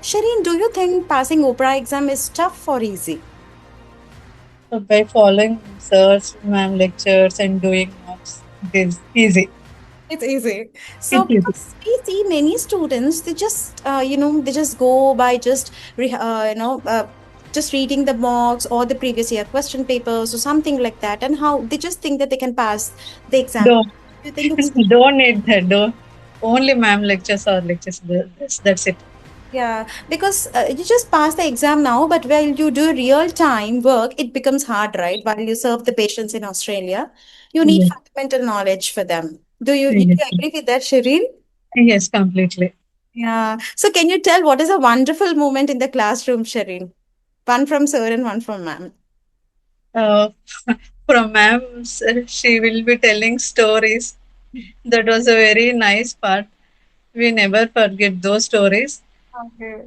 Shireen, do you think passing Oprah exam is tough or easy? So by following sirs, ma'am lectures and doing mocks, it is easy. It's easy. So, It's easy. because we see many students, they just, they just go by just, just reading the mocks or the previous year question papers or something like that, and how they just think that they can pass the exam. Don't Do you think it's don't need that. Don't only ma'am lectures or lectures. That's it. yeah, because you just pass the exam now, but while you do real time work, it becomes hard, right? While you serve the patients in Australia, you need Yes. fundamental knowledge for them. Do Yes. you agree with that, Shireen? Yes, completely. Yeah. So can you tell what is a wonderful moment in the classroom, Shireen? One from sir and one from ma'am. Uh, from ma'am, she will be telling stories. That was a very nice part. We never forget those stories. Okay.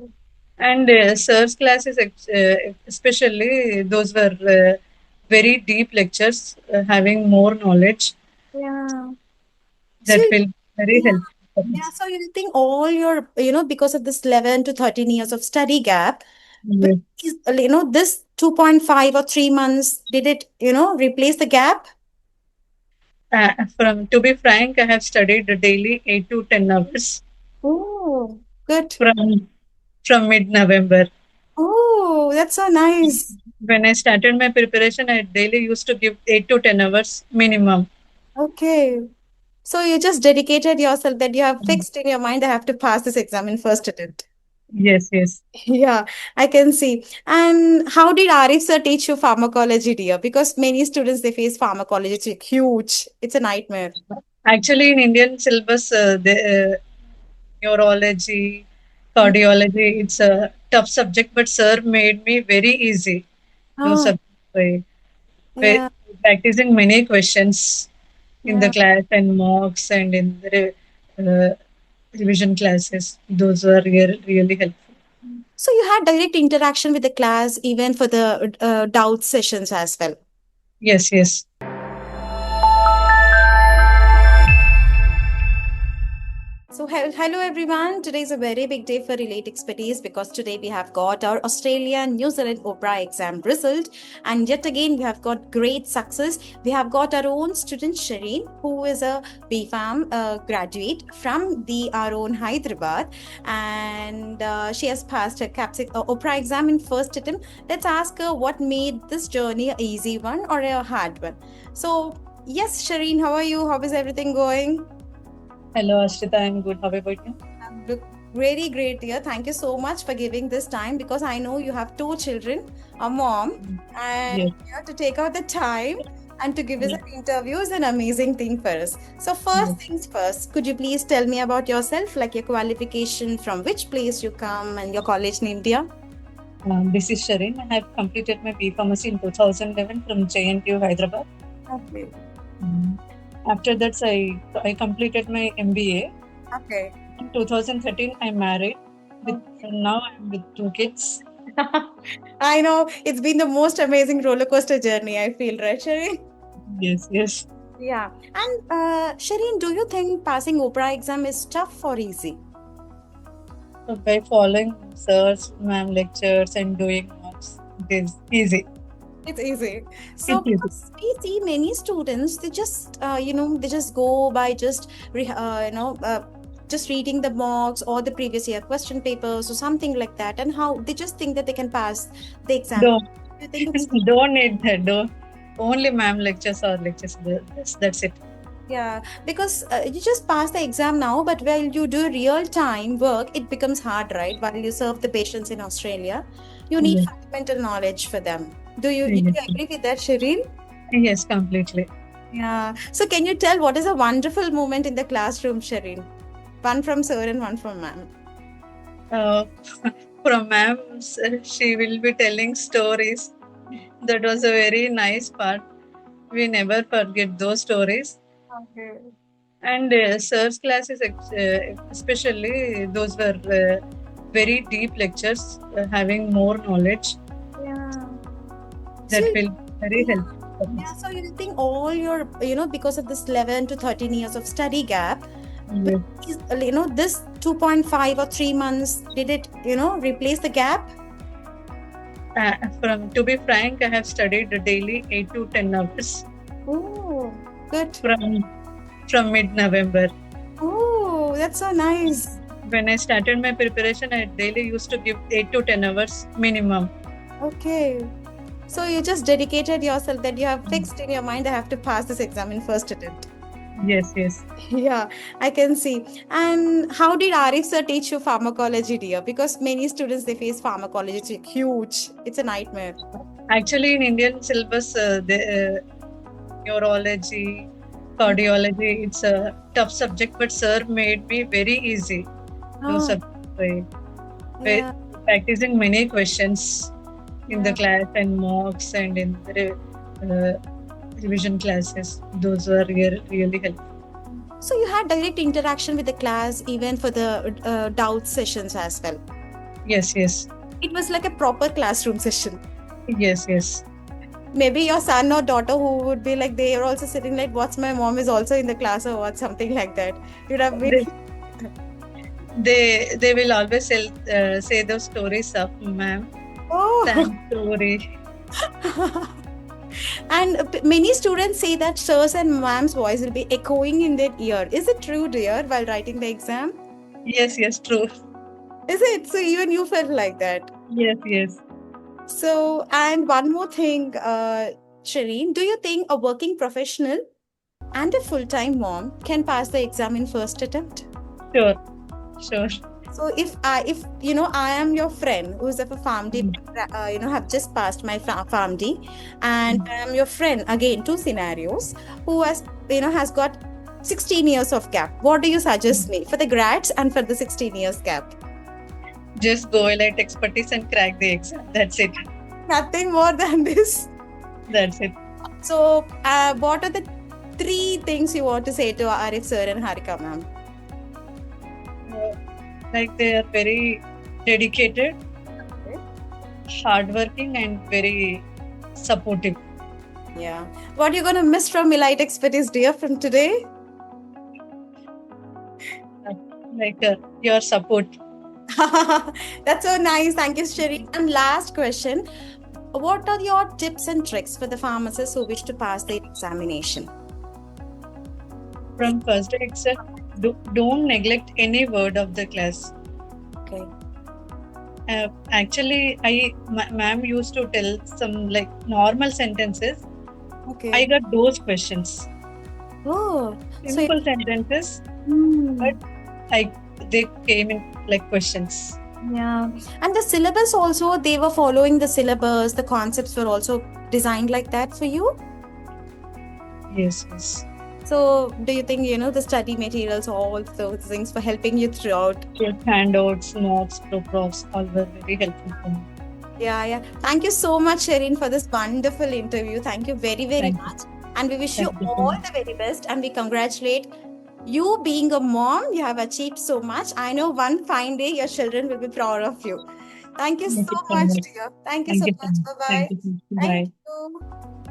And sir's classes, especially, those were very deep lectures, having more knowledge Yeah. So that will very yeah, helpful for yeah. us. So you think all your, because of this 11 to 13 years of study gap, but Yes. this 2.5 or 3 months, did it, replace the gap? From to be frank, I have studied daily 8 to 10 hours Oh, good. from mid-November. Oh, that's so nice. When I started my preparation, I daily used to give 8 to 10 hours minimum. Okay. So you just dedicated yourself that you have fixed in your mind, I have to pass this exam in first attempt. Yes, yes. Yeah, I can see. And how did Arif sir teach you pharmacology, dear? Because many students they face pharmacology. It's huge. It's a nightmare. Actually, in Indian syllabus, neurology, Yeah. cardiology. It's a tough subject, but sir made me very easy. Those Oh, subjects by yeah, practicing many questions in the yeah. class and mocks and in the revision classes. Those were really helpful. So you had direct interaction with the class even for the doubt sessions as well. Yes, yes. So, hello everyone. Today is a very big day for Relate Expertise because today we have got our Australia New Zealand Oprah exam result, and yet again we have got great success. We have got our own student Shireen, who is a BFAM graduate from the our own Hyderabad, and she has passed her Oprah exam in first attempt. Let's ask her what made this journey a easy one or a hard one. So, yes, Shireen, how are you? How is everything going? Hello, Ashrita. I'm good. How about you? Look, really great, dear. Thank you so much for giving this time because I know you have two children, a mom, and Yes. to take out the time and to give us Yes. an interview is an amazing thing for us. So, Yes. first things first, could you please tell me about yourself, like your qualification, from which place you come, and your college name, dear? This is Sharin. I have completed my B Pharmacy in 2011 from JNTU, Hyderabad. Okay. Mm. After that, I completed my MBA. Okay. In 2013, I married. With now, I'm with two kids. I know it's been the most amazing roller coaster journey, I feel, right, Sherry? Yes, yes. Yeah. And Shireen, do you think passing Oprah exam is tough or easy? So by following sirs, ma'am lectures and doing mocks, it is easy. It's easy. So It's easy. because we see many students, they just they just go by just just reading the mocks or the previous year question papers or something like that, and how they just think that they can pass the exam. Don't Do you think it's don't need that. Don't only ma'am lectures or lectures. That's it. yeah, because you just pass the exam now, but while you do real time work, it becomes hard, right? While you serve the patients in Australia, you need Yes, fundamental knowledge for them. Do yes, you agree with that, Shireen? yes, completely. Yeah. So can you tell what is a wonderful moment in the classroom, Shireen? One from sir and one from ma'am. Uh, from ma'am, she will be telling stories. That was a very nice part. We never forget those stories. Okay. And sir's classes, especially, those were very deep lectures, having more knowledge Yeah. So, that will very yeah, helpful for yeah. us. So you think all your, because of this 11 to 13 years of study gap, Yes. This 2.5 or 3 months, did it, replace the gap? To be frank, I have studied daily 8 to 10 hours Oh, good. from mid-November. Oh, that's so nice. When I started my preparation, I daily used to give 8 to 10 hours minimum. Okay. So you just dedicated yourself that you have fixed in your mind, I have to pass this exam in first attempt. Yes, yes. Yeah, I can see. And how did Arif sir teach you pharmacology, dear? Because many students they face pharmacology. It's huge. It's a nightmare. Actually, in Indian syllabus, neurology, cardiology, it's a tough subject, but sir made me very easy. Those Oh, subjects by yeah, practicing many questions in the yeah. class and mocks and in the revision classes. Those were really helpful. So you had direct interaction with the class even for the doubt sessions as well. Yes, yes, It was like a proper classroom session. yes, yes. Maybe your son or daughter who would be like they are also sitting like, what's my mom is also in the class or what, something like that. You'd have been. They they will always say those stories of ma'am. Oh. Sam story. And many students say that sirs and ma'am's voice will be echoing in their ear. Is it true, dear, while writing the exam? Yes, yes, true. Is it? So even you felt like that. Yes, yes. So, and one more thing, Shireen, do you think a working professional and a full-time mom can pass the exam in first attempt? Sure, sure. So if I am your friend who's of a PharmD, have just passed my PharmD, and I am your friend again. Two scenarios. Who has got 16 years of gap. What do you suggest me for the grads and for the 16 years gap? Just go elite expertise and crack the exam. That's it. Nothing more than this. That's it. So, what are the 3 things you want to say to Arif sir and Harika ma'am? Like they are very dedicated, hardworking, and very supportive. Yeah. What are you gonna miss from Elite Expertise, dear, from today? Like your support. That's so nice. Thank you, Shri. And last question. What are your tips and tricks for the pharmacists who wish to pass the examination? From first day itself, don't neglect any word of the class. Okay. Actually, ma'am used to tell some like normal sentences. Okay. I got those questions. Oh, Simple sentences, but they came in like questions. Yeah. And the syllabus also, they were following the syllabus, the concepts were also designed like that for you? Yes, yes. So, do you think, the study materials, all those things for helping you throughout? Your handouts, notes, profs, all were very helpful for me. Yeah. Thank you so much, Shireen, for this wonderful interview. Thank you very, very much. And we wish you all the very best. And we congratulate you being a mom. You have achieved so much. I know one fine day your children will be proud of you. Thank you so much, dear. Thank you so much. Bye-bye. Thank you. Bye. Thank you.